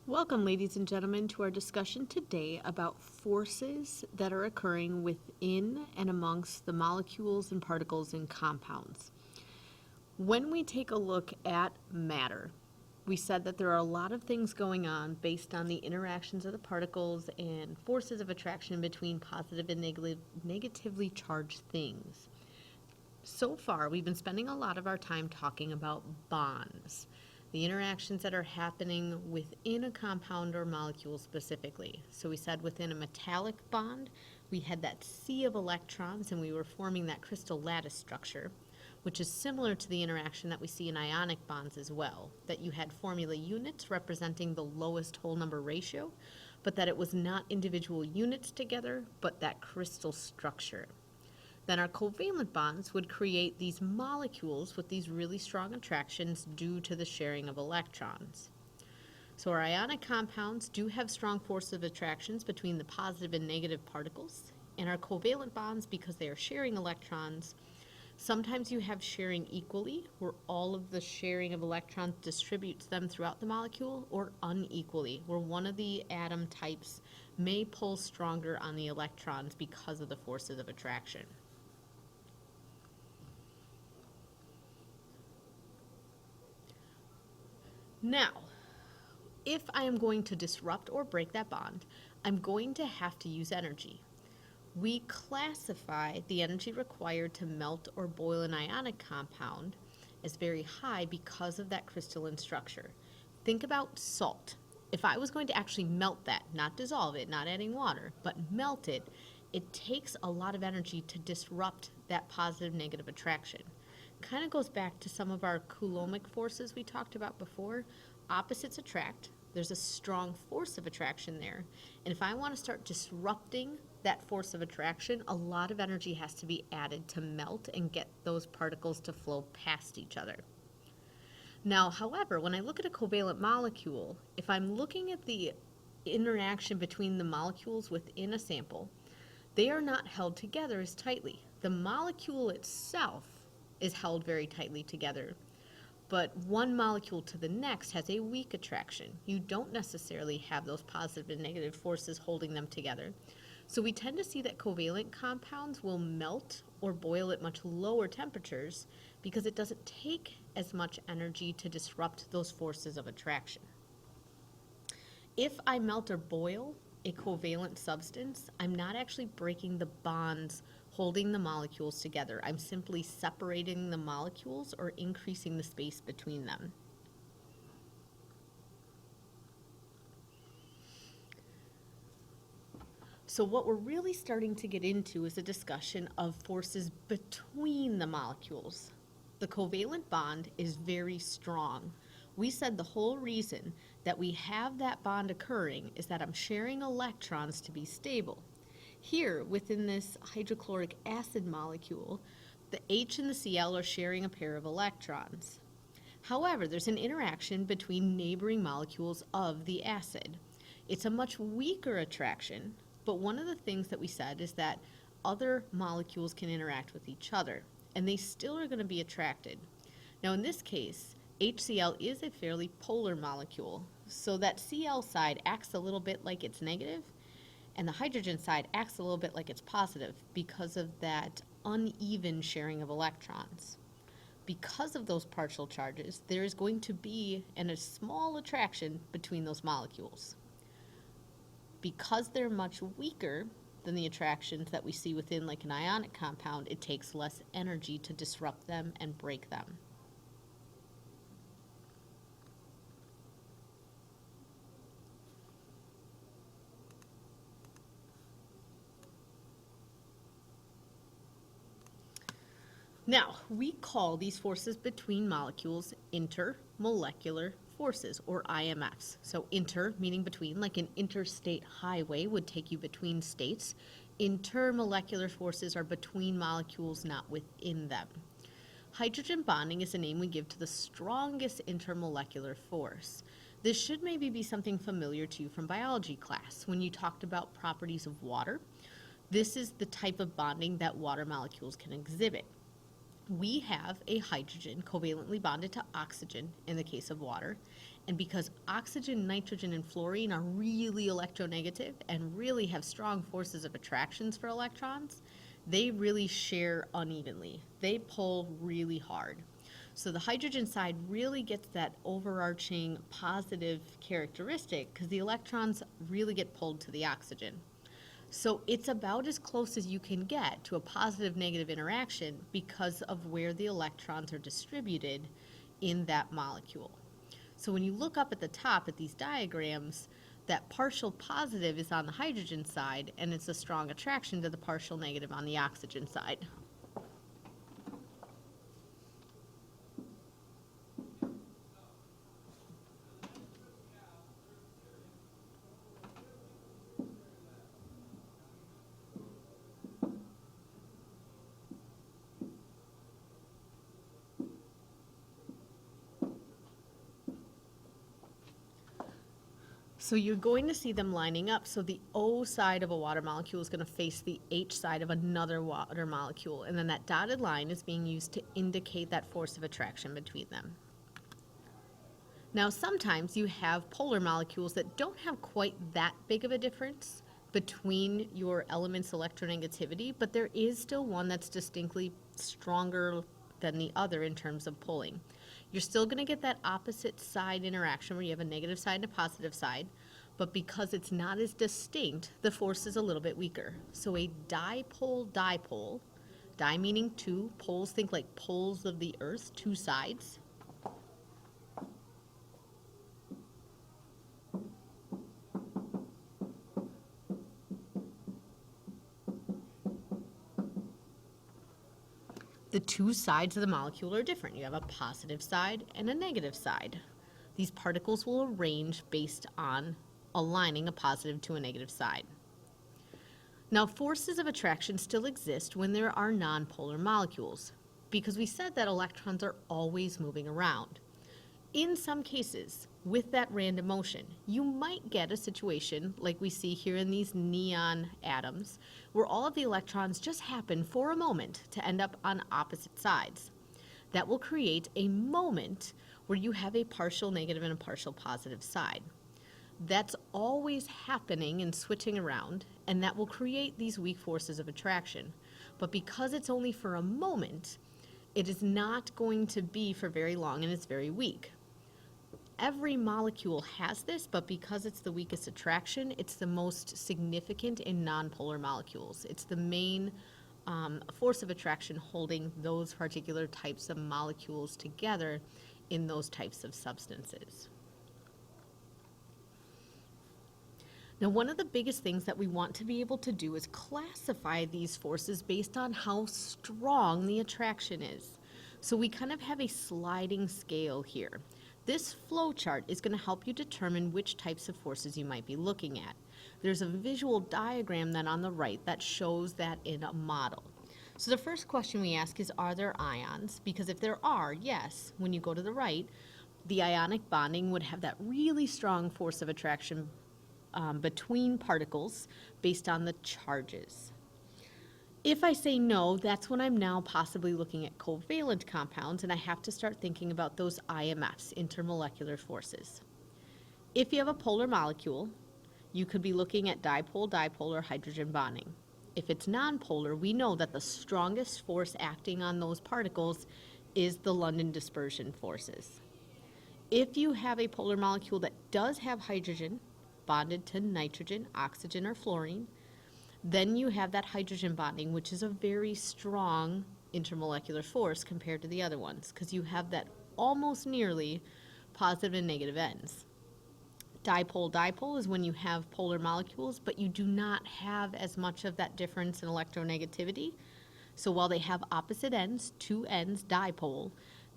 Welcome, ladies and gentlemen, to our discussion today about forces that are occurring within and amongst the molecules and particles in compounds. When we take a look at matter, we said that there are a lot of things going on based on the interactions of the particles and forces of attraction between positive and negatively charged things. So far, we've been spending a lot of our time talking about bonds, the interactions that are happening within a compound or molecule specifically. So we said within a metallic bond, we had that sea of electrons and we were forming that crystal lattice structure, which is similar to the interaction that we see in ionic bonds as well, that you had formula units representing the lowest whole number ratio, but that it was not individual units together, but that crystal structure. Then our covalent bonds would create these molecules with these really strong attractions due to the sharing of electrons. So our ionic compounds do have strong force of attractions between the positive and negative particles. And our covalent bonds, because they are sharing electrons, sometimes you have sharing equally, where all of the sharing of electrons distributes them throughout the molecule, or unequally, where one of the atom types may pull stronger on the electrons because of the forces of attraction. Now, if I am going to disrupt or break that bond, I'm going to have to use energy. We classify the energy required to melt or boil an ionic compound as very high because of that crystalline structure. Think about salt. If I was going to actually melt that, not dissolve it, not adding water, but melt it, it takes a lot of energy to disrupt that positive-negative attraction. Kind of goes back to some of our Coulombic forces we talked about before. Opposites attract. There's a strong force of attraction there. And if I want to start disrupting that force of attraction, a lot of energy has to be added to melt and get those particles to flow past each other. Now, however, when I look at a covalent molecule, if I'm looking at the interaction between the molecules within a sample, they are not held together as tightly. The molecule itself is held very tightly together, but one molecule to the next has a weak attraction. You don't necessarily have those positive and negative forces holding them together. So we tend to see that covalent compounds will melt or boil at much lower temperatures because it doesn't take as much energy to disrupt those forces of attraction. If I melt or boil a covalent substance, I'm not actually breaking the bonds holding the molecules together. I'm simply separating the molecules or increasing the space between them. So what we're really starting to get into is a discussion of forces between the molecules. The covalent bond is very strong. We said the whole reason that we have that bond occurring is that I'm sharing electrons to be stable. Here, within this hydrochloric acid molecule, the H and the Cl are sharing a pair of electrons. However, there's an interaction between neighboring molecules of the acid. It's a much weaker attraction, but one of the things that we said is that other molecules can interact with each other, and they still are going to be attracted. Now, in this case, HCl is a fairly polar molecule, so that Cl side acts a little bit like it's negative, and the hydrogen side acts a little bit like it's positive because of that uneven sharing of electrons. Because of those partial charges, there is going to be a small attraction between those molecules. Because they're much weaker than the attractions that we see within like an ionic compound, it takes less energy to disrupt them and break them. Now, we call these forces between molecules intermolecular forces, or IMFs. So inter meaning between, like an interstate highway would take you between states. Intermolecular forces are between molecules, not within them. Hydrogen bonding is a name we give to the strongest intermolecular force. This should maybe be something familiar to you from biology class when you talked about properties of water. This is the type of bonding that water molecules can exhibit. We have a hydrogen covalently bonded to oxygen in the case of water, And because oxygen, nitrogen, and fluorine are really electronegative and really have strong forces of attractions for electrons, they really share unevenly. They pull really hard. So the hydrogen side really gets that overarching positive characteristic because the electrons really get pulled to the oxygen. So it's about as close as you can get to a positive-negative interaction because of where the electrons are distributed in that molecule. So when you look up at the top at these diagrams, that partial positive is on the hydrogen side, and it's a strong attraction to the partial negative on the oxygen side. So you're going to see them lining up. So the O side of a water molecule is going to face the H side of another water molecule. And then that dotted line is being used to indicate that force of attraction between them. Now, sometimes you have polar molecules that don't have quite that big of a difference between your element's electronegativity, but there is still one that's distinctly stronger than the other in terms of pulling. You're still going to get that opposite side interaction where you have a negative side and a positive side, but because it's not as distinct, the force is a little bit weaker. So a dipole, di meaning two, poles, think like poles of the earth, two sides. The two sides of the molecule are different. You have a positive side and a negative side. These particles will arrange based on aligning a positive to a negative side. Now, forces of attraction still exist when there are nonpolar molecules, because we said that electrons are always moving around. In some cases, with that random motion, you might get a situation like we see here in these neon atoms, where all of the electrons just happen for a moment to end up on opposite sides. That will create a moment where you have a partial negative and a partial positive side. That's always happening and switching around, and that will create these weak forces of attraction. But because it's only for a moment, it is not going to be for very long, and it's very weak. Every molecule has this, but because it's the weakest attraction, it's the most significant in nonpolar molecules. It's the main force of attraction holding those particular types of molecules together in those types of substances. Now, one of the biggest things that we want to be able to do is classify these forces based on how strong the attraction is. So we kind of have a sliding scale here. This flow chart is going to help you determine which types of forces you might be looking at. There's a visual diagram then on the right that shows that in a model. So the first question we ask is, are there ions? Because if there are, yes, when you go to the right, the ionic bonding would have that really strong force of attraction between particles based on the charges. If I say no, that's when I'm now possibly looking at covalent compounds, and I have to start thinking about those IMFs, intermolecular forces. If you have a polar molecule, you could be looking at dipole-dipole or hydrogen bonding. If it's nonpolar, we know that the strongest force acting on those particles is the London dispersion forces. If you have a polar molecule that does have hydrogen bonded to nitrogen, oxygen, or fluorine, then you have that hydrogen bonding, which is a very strong intermolecular force compared to the other ones, because you have that almost nearly positive and negative ends. Dipole-dipole is when you have polar molecules, but you do not have as much of that difference in electronegativity. So while they have opposite ends, two ends, dipole,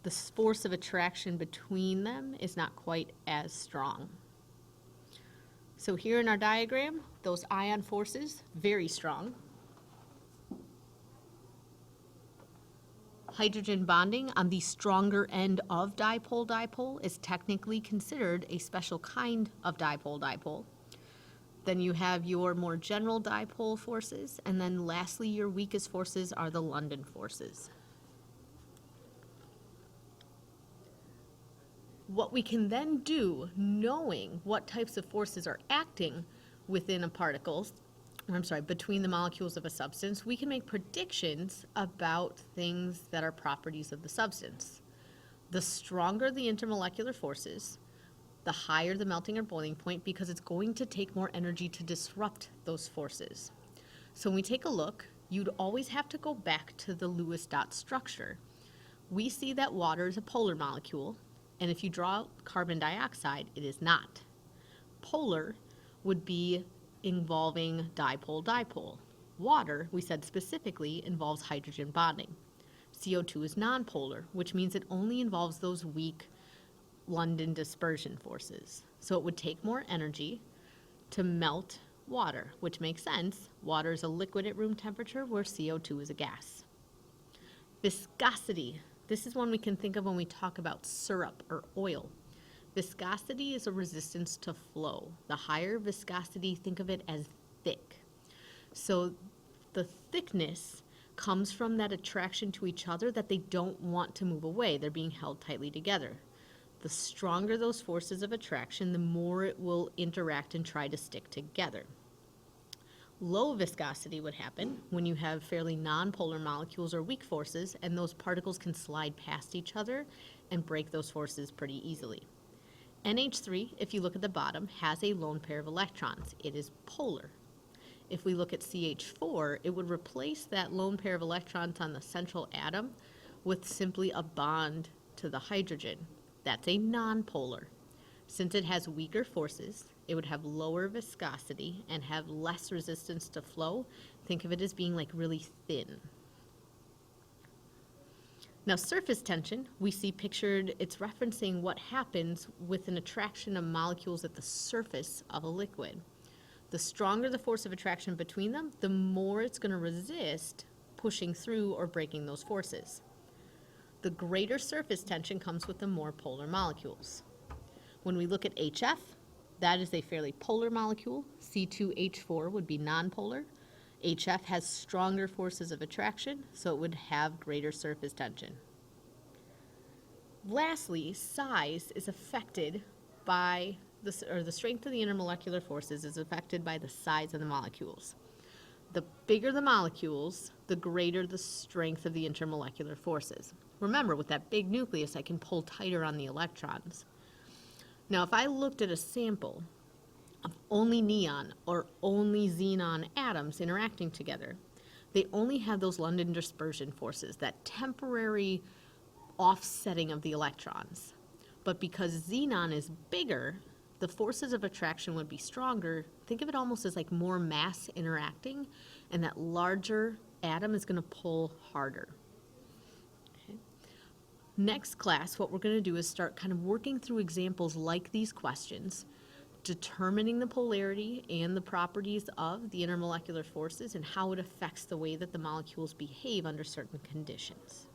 the force of attraction between them is not quite as strong. So here in our diagram, those ion forces, very strong. Hydrogen bonding on the stronger end of dipole-dipole is technically considered a special kind of dipole-dipole. Then you have your more general dipole forces, and then lastly, your weakest forces are the London forces. What we can then do, knowing what types of forces are acting within a particles, between the molecules of a substance, we can make predictions about things that are properties of the substance. The stronger the intermolecular forces, the higher the melting or boiling point, because it's going to take more energy to disrupt those forces. So when we take a look, you'd always have to go back to the Lewis dot structure. We see that water is a polar molecule, and if you draw out carbon dioxide, it is not. Polar would be involving dipole-dipole. Water, we said specifically, involves hydrogen bonding. CO2 is nonpolar, which means it only involves those weak London dispersion forces. So it would take more energy to melt water, which makes sense. Water is a liquid at room temperature, where CO2 is a gas. Viscosity. This is one we can think of when we talk about syrup or oil. Viscosity is a resistance to flow. The higher viscosity, think of it as thick. So the thickness comes from that attraction to each other, that they don't want to move away. They're being held tightly together. The stronger those forces of attraction, the more it will interact and try to stick together. Low viscosity would happen when you have fairly nonpolar molecules or weak forces, and those particles can slide past each other and break those forces pretty easily. NH3, if you look at the bottom, has a lone pair of electrons. It is polar. If we look at CH4, it would replace that lone pair of electrons on the central atom with simply a bond to the hydrogen. That's a nonpolar. Since it has weaker forces, it would have lower viscosity and have less resistance to flow. Think of it as being like really thin. Now, surface tension, we see pictured, it's referencing what happens with an attraction of molecules at the surface of a liquid. The stronger the force of attraction between them, the more it's going to resist pushing through or breaking those forces. The greater surface tension comes with the more polar molecules. When we look at HF, that is a fairly polar molecule. C2H4 would be nonpolar. HF has stronger forces of attraction, so it would have greater surface tension. Lastly, size is affected by the strength of the intermolecular forces is affected by the size of the molecules. The bigger the molecules, the greater the strength of the intermolecular forces. Remember, with that big nucleus, I can pull tighter on the electrons. Now, if I looked at a sample of only neon or only xenon atoms interacting together, they only have those London dispersion forces, that temporary offsetting of the electrons. But because xenon is bigger, the forces of attraction would be stronger. Think of it almost as like more mass interacting, and that larger atom is going to pull harder. Okay. Next class, what we're going to do is start kind of working through examples like these questions, determining the polarity and the properties of the intermolecular forces and how it affects the way that the molecules behave under certain conditions.